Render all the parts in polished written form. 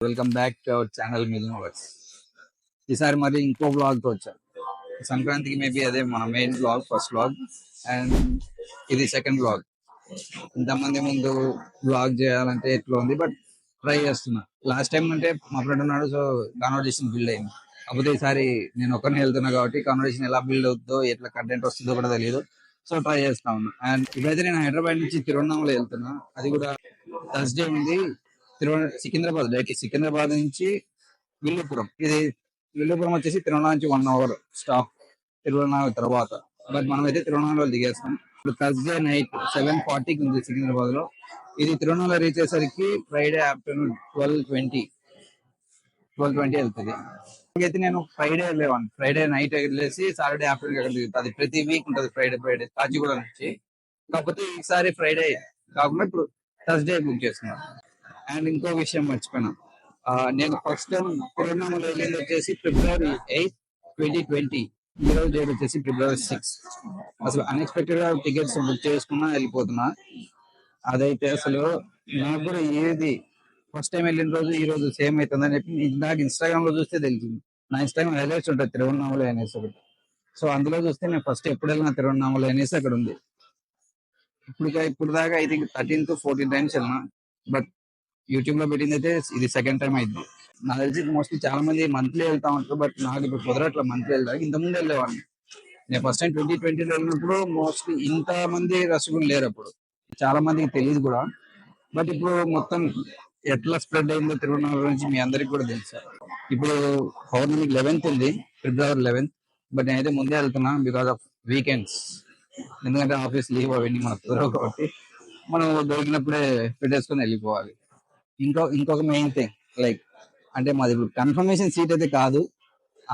Welcome back to our channel million verse. ఈసారి మరి ఇంకో బ్లాగ్ తో వచ్చాం. సంక్రాంతికి మేబీ అదే మన main blog, first blog, and ఇది సెకండ్ బ్లాగ్. ఇంతమంది ముందు బ్లాగ్ చేయాలంటే ఎట్లా ఉంది, బట్ ట్రై చేస్తున్నా. లాస్ట్ టైం అంటే మా ఫ్రెండ్ ఉన్నాడు, సో కాన్వర్జేషన్ బిల్డ్ అయింది. కాకపోతే ఈసారి నేను ఒక్కరిని వెళ్తున్నా కాబట్టి కాన్వర్జేషన్ ఎలా బిల్డ్ అవుతుందో, ఎట్లా కంటెంట్ వస్తుందో కూడా తెలియదు. సో ట్రై చేస్తా ఉన్నా. అండ్ ఇప్పుడైతే నేను హైదరాబాద్ నుంచి తిరువన్నామల వెళ్తున్నా. అది కూడా థర్స్డే ఉంది. సికింద్రాబాద్ డైరెక్ట్ సికింద్రాబాద్ నుంచి విల్లుపురం. ఇది విల్లుపురం వచ్చేసి తిరువనామల నుంచి 1 hour స్టాప్ తిరువనామల తర్వాత. బట్ మనం అయితే తిరువనామలలో దిగేస్తాం. ఇప్పుడు థర్స్డే నైట్ 7:40కి ఉంది సికింద్రాబాద్ లో. ఇది తిరువనామల రీచ్ అయ్యేసరికి ఫ్రైడే ఆఫ్టర్నూన్ 12:20 వెళ్తుంది. అయితే నేను ఫ్రైడే వెళ్ళేవాడిని. ఫ్రైడే నైట్ వెళ్ళేసి సాటర్డే ఆఫ్టర్నూన్ అక్కడ దిగుతుంది. ప్రతి వీక్ ఉంటుంది ఫ్రైడే కాచిగూడ నుంచి. కాకపోతే ఈసారి ఫ్రైడే కాకుండా ఇప్పుడు థర్స్డే బుక్ చేస్తున్నాను. అండ్ ఇంకో విషయం మర్చిపోయినా, నేను ఫస్ట్ టైం తిరువన్నామల వెళ్ళింది వచ్చేసి February 8, 2020. ఈ రోజు డేట్ వచ్చేసి February 6. అసలు అన్ఎక్స్పెక్టెడ్ గా టికెట్స్ బుక్ చేసుకున్నా వెళ్ళిపోతున్నా. అదైతే అసలు నాకు కూడా ఏది ఫస్ట్ టైం వెళ్ళిన రోజు ఈ రోజు సేమ్ అవుతుందని చెప్పి నాకు ఇన్స్టాగ్రామ్ లో చూస్తే తెలిసింది. నా ఇన్స్టాగ్రామ్ హైలైట్స్ ఉంటుంది తిరువన్నామల అనేసి ఒకటి. సో అందులో చూస్తే నేను ఫస్ట్ ఎప్పుడు వెళ్ళినా తిరువన్నామల అనేసి అక్కడ ఉంది. ఇప్పుడు దాకా ఐ థింక్ 13 to 14 times వెళ్ళినా. బట్ యూట్యూబ్ లో పెట్టింది అయితే ఇది సెకండ్ టైం అయింది. నాకు తెలిసి మోస్ట్లీ చాలా మంది మంత్లీ వెళ్తా ఉంటారు, బట్ నాకు ఇప్పుడు కుదరట్లా మంత్లీ వెళ్ళడానికి. ఇంతకుముందు వెళ్ళేవాడిని. నేను ఫస్ట్ టైం 2020లో వెళ్ళినప్పుడు మోస్ట్లీ ఇంత మంది రసగులు లేరు. అప్పుడు చాలా మందికి తెలియదు కూడా. బట్ ఇప్పుడు మొత్తం ఎట్లా స్ప్రెడ్ అయిందో తిరువనామల నుంచి మీ అందరికి కూడా తెలుసు. ఇప్పుడు పౌర్ణమి 11th ఉంది, February 11th. బట్ నేనైతే ముందే వెళ్తున్నా బికాస్ ఆఫ్ వీకెండ్స్. ఎందుకంటే ఆఫీస్ లీవ్ అవన్నీ మనకు కుదరవు కాబట్టి మనం దొరికినప్పుడే పెట్టేసుకొని వెళ్ళిపోవాలి. ఇంకొక మెయిన్ థింగ్, లైక్ అంటే మాది ఇప్పుడు కన్ఫర్మేషన్ సీట్ అయితే కాదు,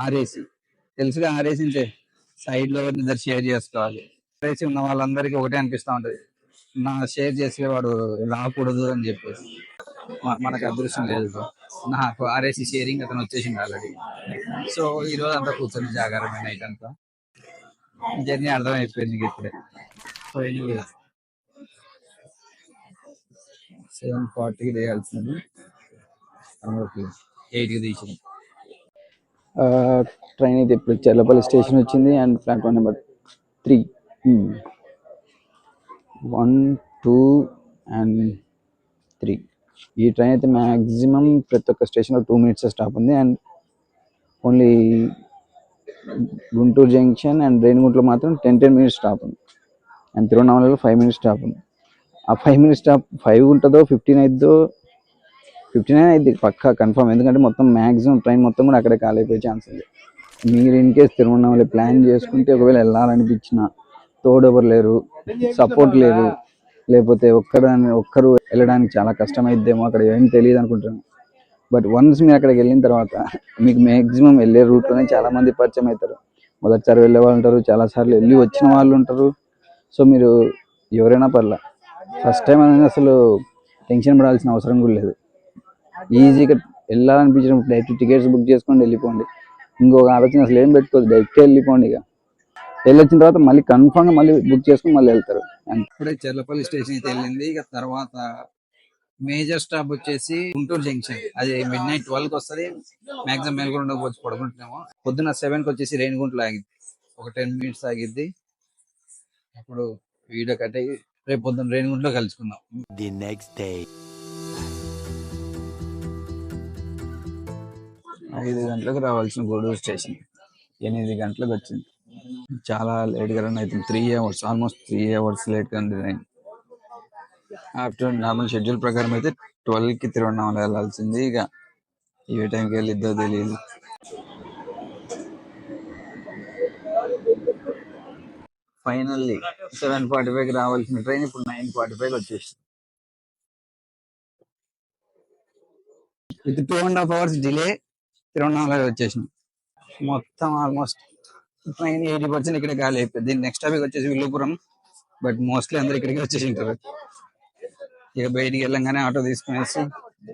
ఆర్ఏసీ. తెలుసుగా ఆర్ఏసీ అంటే సైడ్ లో ఇద్దరు షేర్ చేసుకోవాలి. ఆర్ఏసీ ఉన్న వాళ్ళందరికీ ఒకటే అనిపిస్తా ఉంటది, నా షేర్ చేసేవాడు రాకూడదు అని చెప్పేసి. మనకు అదృష్టం లేదు bro. నాకు ఆర్ఏసీ షేరింగ్ అతను వచ్చేసింది ఆల్రెడీ. సో ఈ రోజు అంతా కూర్చొని జాగారమే నైట్ అంతా. జర్నీ అర్థమైపోయింది నీకు ఇప్పుడే. సో 7:40కి దిగాల్సింది, 8కి తీసింది. ట్రైన్ అయితే ఇప్పుడు చెర్లపల్లి స్టేషన్ వచ్చింది. And platform number 3, 1, 2 and 3. ఈ ట్రైన్ అయితే మ్యాక్సిమం ప్రతి ఒక్క స్టేషన్లో 2 minutes స్టాప్ ఉంది. And only Guntur junction and రేణిగుంటలో మాత్రం 10 minutes స్టాప్ ఉంది. అండ్ తిరువన్నామలలో 5 minutes స్టాప్ ఉంది. ఆ 5 minutes స్టాప్ 5 ఉంటుందో 15 అయిద్దో, 15 అయింది పక్కా కన్ఫర్మ్. ఎందుకంటే మొత్తం మ్యాక్సిమం ట్రైన్ మొత్తం కూడా అక్కడే ఖాళీ అయిపోయే ఛాన్స్ ఉంది. మీరు ఇన్ కేస్ తిరువన్నామల ప్లాన్ చేసుకుంటే ఒకవేళ వెళ్ళాలనిపించిన తోడెవరు లేరు, సపోర్ట్ లేదు, లేకపోతే ఒక్కరు వెళ్ళడానికి చాలా కష్టమైద్దేమో, అక్కడ ఏం తెలియదు అనుకుంటున్నాను. బట్ వన్స్ మీరు అక్కడికి వెళ్ళిన తర్వాత మీకు మ్యాక్సిమం వెళ్ళే రూట్లోనే చాలా మంది పరిచయం అవుతారు. మొదటిసారి వెళ్ళే వాళ్ళు ఉంటారు, చాలాసార్లు వెళ్ళి వచ్చిన వాళ్ళు ఉంటారు. సో మీరు ఎవరైనా పర్లా, ఫస్ట్ టైం అనేది అసలు టెన్షన్ పడాల్సిన అవసరం కూడా లేదు. ఈజీగా వెళ్ళాలనిపించినప్పుడు డైరెక్ట్ టికెట్స్ బుక్ చేసుకొని వెళ్ళిపోండి. ఇంకొక ఆలోచన అసలు ఏం పెట్టుకోవద్దు, డైరెక్ట్ వెళ్ళిపోండి. ఇక వెళ్ళొచ్చిన తర్వాత మళ్ళీ కన్ఫామ్గా మళ్ళీ బుక్ చేసుకుని మళ్ళీ వెళ్తారు. ఇప్పుడే చెర్లపల్లి స్టేషన్ అయితే వెళ్ళింది. ఇక తర్వాత మేజర్ స్టాప్ వచ్చేసి గుంటూరు జంక్షన్. అది midnight 12కి వస్తుంది. మాక్సిమం మేల్కొండ వచ్చి పడుకుంటున్నాము. పొద్దున్న 7కి వచ్చేసి రేణిగుంటలో ఆగిద్ది, ఒక 10 minutes ఆగిద్ది. అప్పుడు వీడియో కట్ అయ్యి రేపు పొద్దున్న రేణిగుంటలో కలుసుకుందాం. ది నెక్స్ట్ డే 5 గంటలకు రావాల్సిన గూడూరు స్టేషన్ 8 గంటలకు వచ్చింది. చాలా లేట్గా రన్ అవుతుంది. 3 hours, ఆల్మోస్ట్ 3 hours లేట్గా ఉంది ట్రైన్. ఆఫ్టర్ నార్మల్ షెడ్యూల్ ప్రకారం అయితే 12కి తిరువన్నామల వెళ్ళాల్సింది. ఇక ఏ టైంకి వెళ్ళిద్దో తెలియదు. ఫైనల్లీ 7:45కి రావాల్సిన ట్రైన్ ఇప్పుడు 9:45కి వచ్చేసింది. విత్ 2.5 hours డిలే తిరువన్నామల వచ్చేసింది. మొత్తం ఆల్మోస్ట్ ట్రైన్ 80% ఇక్కడే ఖాళీ అయిపోయింది. నెక్స్ట్ టాపిక్ వచ్చేసి విల్లుపురం. బట్ మోస్ట్లీ అందరు ఇక్కడికి వచ్చేసి ఉంటారు. ఇక బయటికి వెళ్ళంగానే ఆటో తీసుకునేసి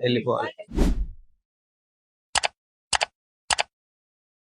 వెళ్ళిపోవాలి.